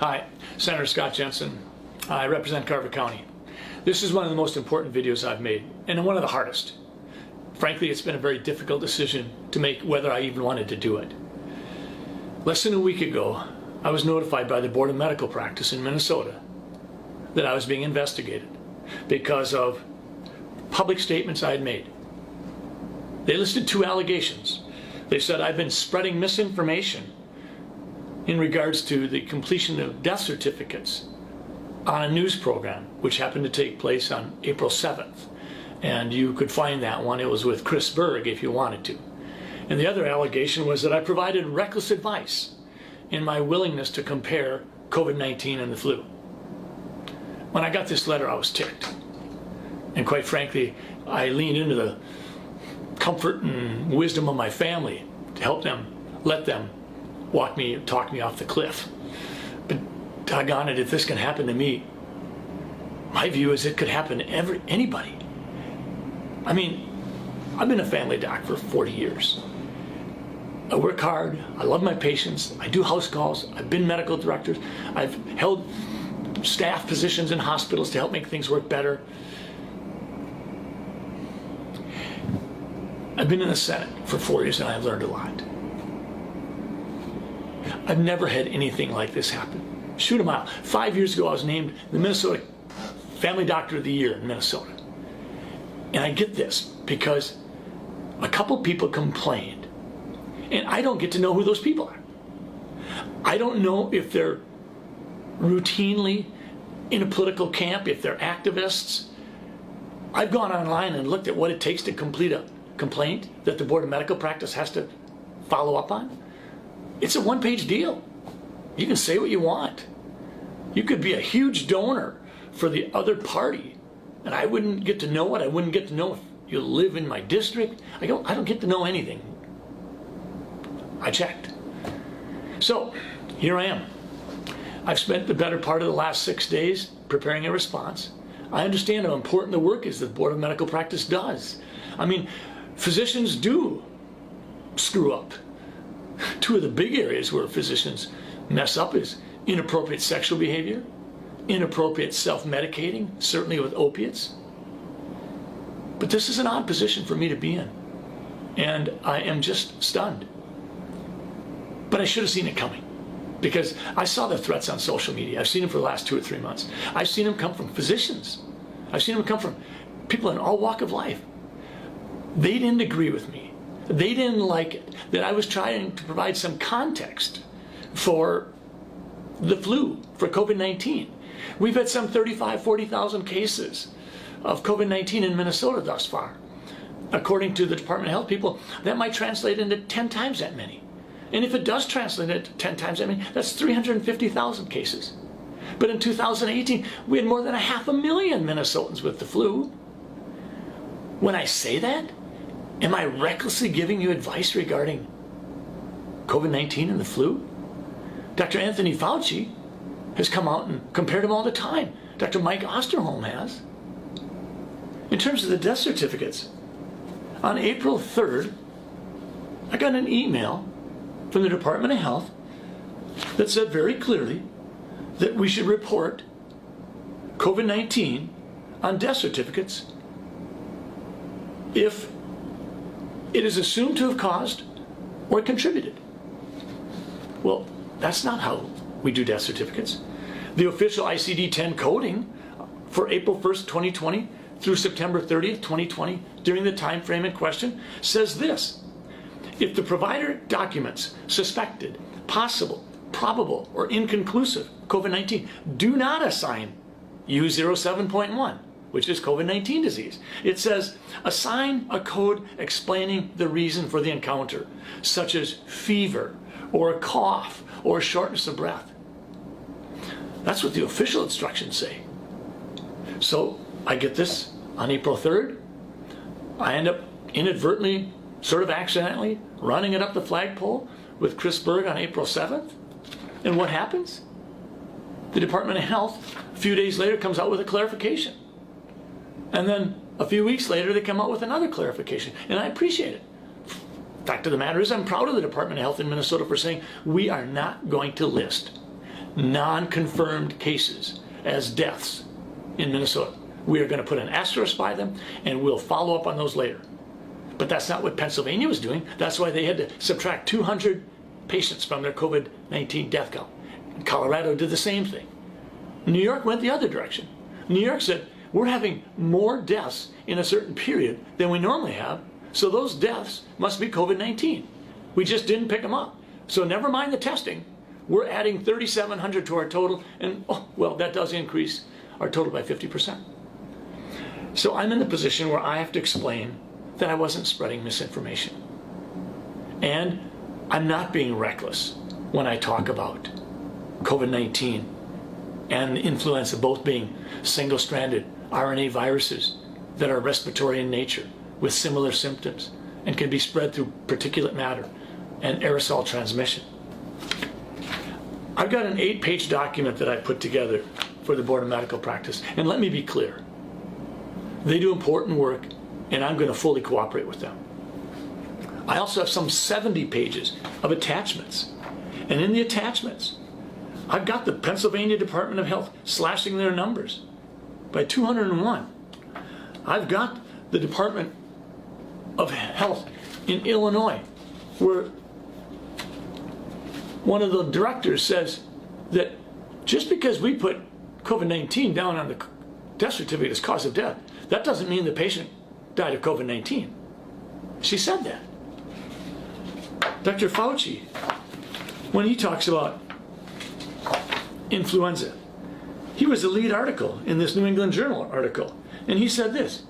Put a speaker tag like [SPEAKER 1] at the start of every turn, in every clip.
[SPEAKER 1] Hi, Senator Scott Jensen. I represent Carver County. This is one of the most important videos I've made, and one of the hardest. Frankly, it's been a very difficult decision to make whether I even wanted to do it. Less than a week ago, I was notified by the Board of Medical Practice in Minnesota that I was being investigated because of public statements I had made. They listed two allegations. They said I've been spreading misinformation in regards to the completion of death certificates on a news program, which happened to take place on April 7th. And you could find that one. It was with Chris Berg if you wanted to. And the other allegation was that I provided reckless advice in my willingness to compare COVID-19 and the flu. When I got this letter, I was ticked. And quite frankly, I leaned into the comfort and wisdom of my family to help them, let them talk me off the cliff. But doggone it, if this can happen to me, my view is it could happen to anybody. I mean, I've been a family doc for 40 years. I work hard, I love my patients, I do house calls, I've been medical director, I've held staff positions in hospitals to help make things work better. I've been in the Senate for 4 years and I've learned a lot. I've never had anything like this happen. Shoot 'em out. 5 years ago I was named the Minnesota Family Doctor of the Year in Minnesota. And I get this because a couple people complained, and I don't get to know who those people are. I don't know if they're routinely in a political camp, if they're activists. I've gone online and looked at what it takes to complete a complaint that the Board of Medical Practice has to follow up on. It's a one-page deal. You can say what you want. You could be a huge donor for the other party, and I wouldn't get to know it. I wouldn't get to know if you live in my district. I don't get to know anything. I checked. So here I am. I've spent the better part of the last 6 days preparing a response. I understand how important the work is that the Board of Medical Practice does. I mean, physicians do screw up. Two of the big areas where physicians mess up is inappropriate sexual behavior, inappropriate self-medicating, certainly with opiates. But this is an odd position for me to be in, and I am just stunned. But I should have seen it coming, because I saw the threats on social media. I've seen them for the last 2 or 3 months. I've seen them come from physicians. I've seen them come from people in all walk of life. They didn't agree with me. They didn't like it, that I was trying to provide some context for the flu, for COVID-19. We've had some 35, 40,000 cases of COVID-19 in Minnesota thus far. According to the Department of Health people, that might translate into 10 times that many. And if it does translate into 10 times that many, that's 350,000 cases. But in 2018, we had more than 500,000 Minnesotans with the flu. When I say that, am I recklessly giving you advice regarding COVID-19 and the flu? Dr. Anthony Fauci has come out and compared them all the time. Dr. Mike Osterholm has. In terms of the death certificates, on April 3rd, I got an email from the Department of Health that said very clearly that we should report COVID-19 on death certificates if it is assumed to have caused or contributed. Well, that's not how we do death certificates. The official ICD-10 coding for April 1st, 2020 through September 30th, 2020, during the time frame in question, says this: if the provider documents suspected, possible, probable, or inconclusive COVID-19, do not assign U07.1, which is COVID-19 disease. It says, assign a code explaining the reason for the encounter, such as fever, or a cough, or shortness of breath. That's what the official instructions say. So I get this on April 3rd. I end up inadvertently, sort of accidentally, running it up the flagpole with Chris Berg on April 7th. And what happens? The Department of Health, a few days later, comes out with a clarification. And then a few weeks later, they come out with another clarification. And I appreciate it. Fact of the matter is, I'm proud of the Department of Health in Minnesota for saying we are not going to list non-confirmed cases as deaths in Minnesota. We are going to put an asterisk by them, and we'll follow up on those later. But that's not what Pennsylvania was doing. That's why they had to subtract 200 patients from their COVID-19 death count. Colorado did the same thing. New York went the other direction. New York said, we're having more deaths in a certain period than we normally have, so those deaths must be COVID-19. We just didn't pick them up. So never mind the testing. We're adding 3,700 to our total, and oh, well, that does increase our total by 50%. So I'm in the position where I have to explain that I wasn't spreading misinformation. And I'm not being reckless when I talk about COVID-19 and influenza both being single-stranded RNA viruses that are respiratory in nature with similar symptoms and can be spread through particulate matter and aerosol transmission. I've got an 8-page document that I put together for the Board of Medical Practice, and let me be clear. They do important work, and I'm going to fully cooperate with them. I also have some 70 pages of attachments, and in the attachments, I've got the Pennsylvania Department of Health slashing their numbers by 201. I've got the Department of Health in Illinois, where one of the directors says that just because we put COVID-19 down on the death certificate as cause of death, that doesn't mean the patient died of COVID-19. She said that. Dr. Fauci, when he talks about influenza, he was the lead article in this New England Journal article, and he said this: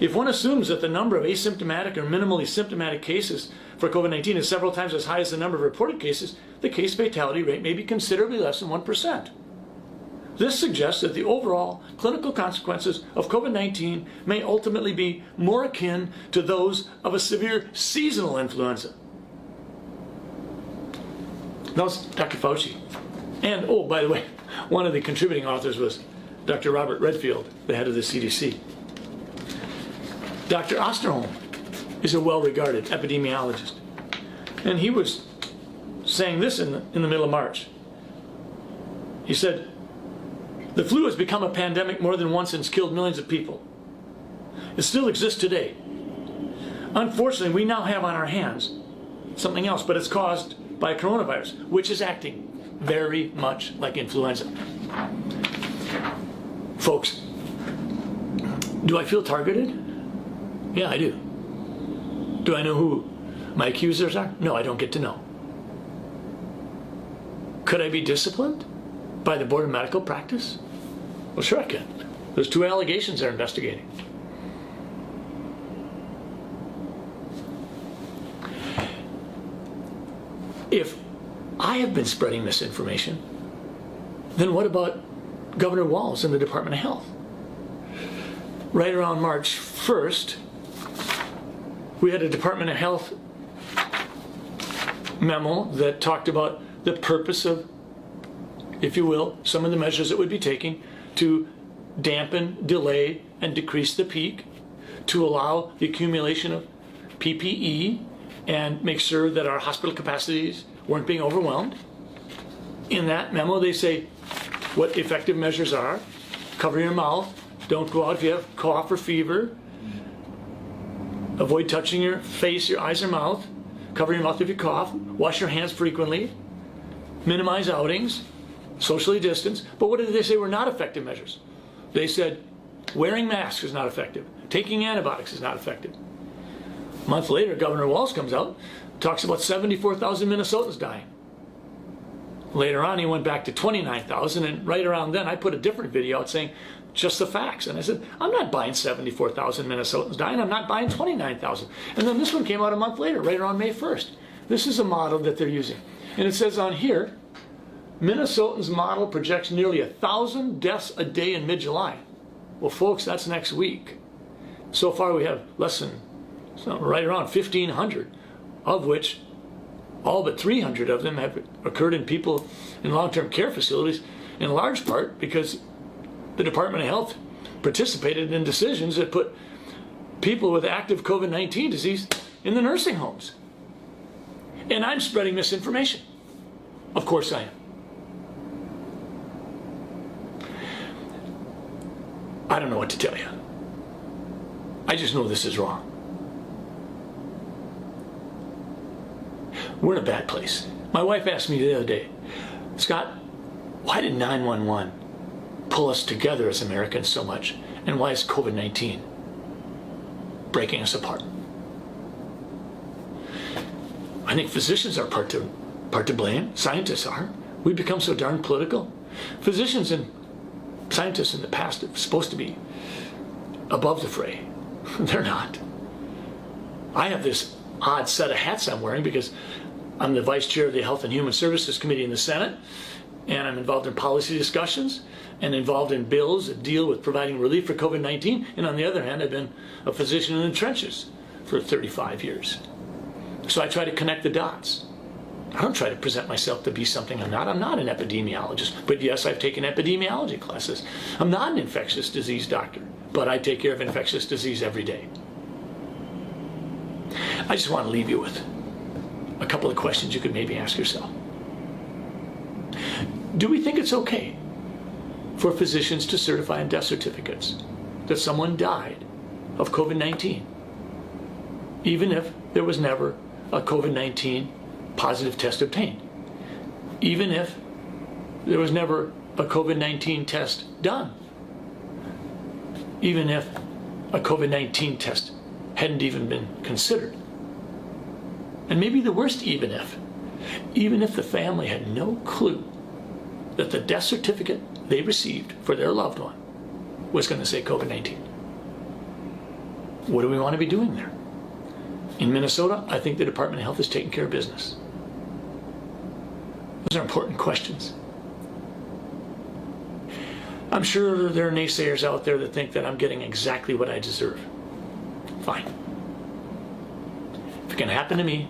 [SPEAKER 1] if one assumes that the number of asymptomatic or minimally symptomatic cases for COVID-19 is several times as high as the number of reported cases, the case fatality rate may be considerably less than 1%. This suggests that the overall clinical consequences of COVID-19 may ultimately be more akin to those of a severe seasonal influenza. That was Dr. Fauci. And, oh, by the way, one of the contributing authors was Dr. Robert Redfield, the head of the CDC. Dr. Osterholm is a well-regarded epidemiologist, and he was saying this in the middle of March. He said, the flu has become a pandemic more than once and has killed millions of people. It still exists today. Unfortunately, we now have on our hands something else, but it's caused by coronavirus, which is acting very much like influenza. Folks, do I feel targeted? Yeah, I do. Do I know who my accusers are? No, I don't get to know. Could I be disciplined by the Board of Medical Practice? Well, sure I can. There's 2 allegations they're investigating. If I have been spreading misinformation, then what about Governor Walz and the Department of Health? Right around March 1st, we had a Department of Health memo that talked about the purpose of, if you will, some of the measures that would be taken to dampen, delay, and decrease the peak, to allow the accumulation of PPE and make sure that our hospital capacities weren't being overwhelmed. In that memo, they say what effective measures are: cover your mouth, don't go out if you have cough or fever, avoid touching your face, your eyes, or mouth, cover your mouth if you cough, wash your hands frequently, minimize outings, socially distance. But what did they say were not effective measures? They said wearing masks is not effective, taking antibiotics is not effective. A month later, Governor Walz comes out, talks about 74,000 Minnesotans dying. Later on, he went back to 29,000, and right around then, I put a different video out saying just the facts. And I said, I'm not buying 74,000 Minnesotans dying, I'm not buying 29,000. And then this one came out a month later, right around May 1st. This is a model that they're using. And it says on here, Minnesotans' model projects nearly 1,000 deaths a day in mid-July. Well, folks, that's next week. So far, we have less than, right around 1,500, of which all but 300 of them have occurred in people in long-term care facilities, in large part because the Department of Health participated in decisions that put people with active COVID-19 disease in the nursing homes. And I'm spreading misinformation. Of course I am. I don't know what to tell you. I just know this is wrong. We're in a bad place. My wife asked me the other day, Scott, why did 911 pull us together as Americans so much? And why is COVID-19 breaking us apart? I think physicians are part to blame. Scientists are. We've become so darn political. Physicians and scientists in the past are supposed to be above the fray. They're not. I have this odd set of hats I'm wearing because I'm the vice chair of the Health and Human Services Committee in the Senate, and I'm involved in policy discussions and involved in bills that deal with providing relief for COVID-19. And on the other hand, I've been a physician in the trenches for 35 years. So I try to connect the dots. I don't try to present myself to be something I'm not. I'm not an epidemiologist, but yes, I've taken epidemiology classes. I'm not an infectious disease doctor, but I take care of infectious disease every day. I just want to leave you with a couple of questions you could maybe ask yourself. Do we think it's okay for physicians to certify in death certificates that someone died of COVID-19, even if there was never a COVID-19 positive test obtained, even if there was never a COVID-19 test done, even if a COVID-19 test hadn't even been considered? And maybe the worst even if the family had no clue that the death certificate they received for their loved one was going to say COVID-19. What do we want to be doing there? In Minnesota, I think the Department of Health is taking care of business. Those are important questions. I'm sure there are naysayers out there that think that I'm getting exactly what I deserve. Fine. If it can happen to me,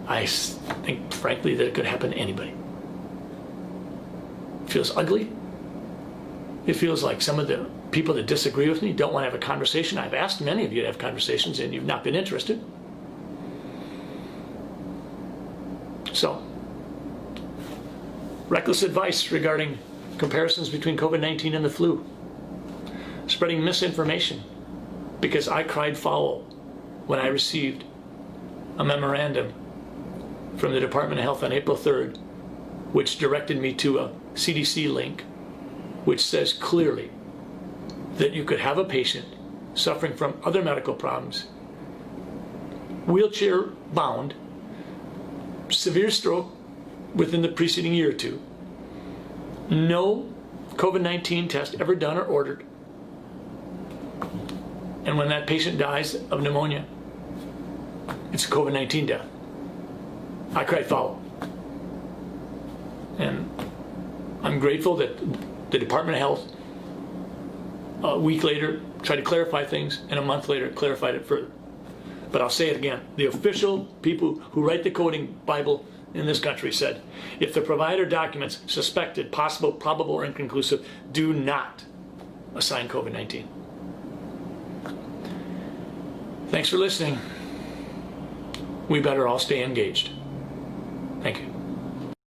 [SPEAKER 1] I think, frankly, that it could happen to anybody. It feels ugly. It feels like some of the people that disagree with me don't want to have a conversation. I've asked many of you to have conversations, and you've not been interested. So, reckless advice regarding comparisons between COVID-19 and the flu. Spreading misinformation, because I cried foul when I received a memorandum from the Department of Health on April 3rd, which directed me to a CDC link, which says clearly that you could have a patient suffering from other medical problems, wheelchair bound, severe stroke within the preceding year or two, no COVID-19 test ever done or ordered, and when that patient dies of pneumonia, it's a COVID-19 death. I cried foul. And I'm grateful that the Department of Health, a week later, tried to clarify things, and a month later clarified it further. But I'll say it again. The official people who write the coding Bible in this country said, if the provider documents suspected, possible, probable, or inconclusive, do not assign COVID-19. Thanks for listening. We better all stay engaged. Thank you.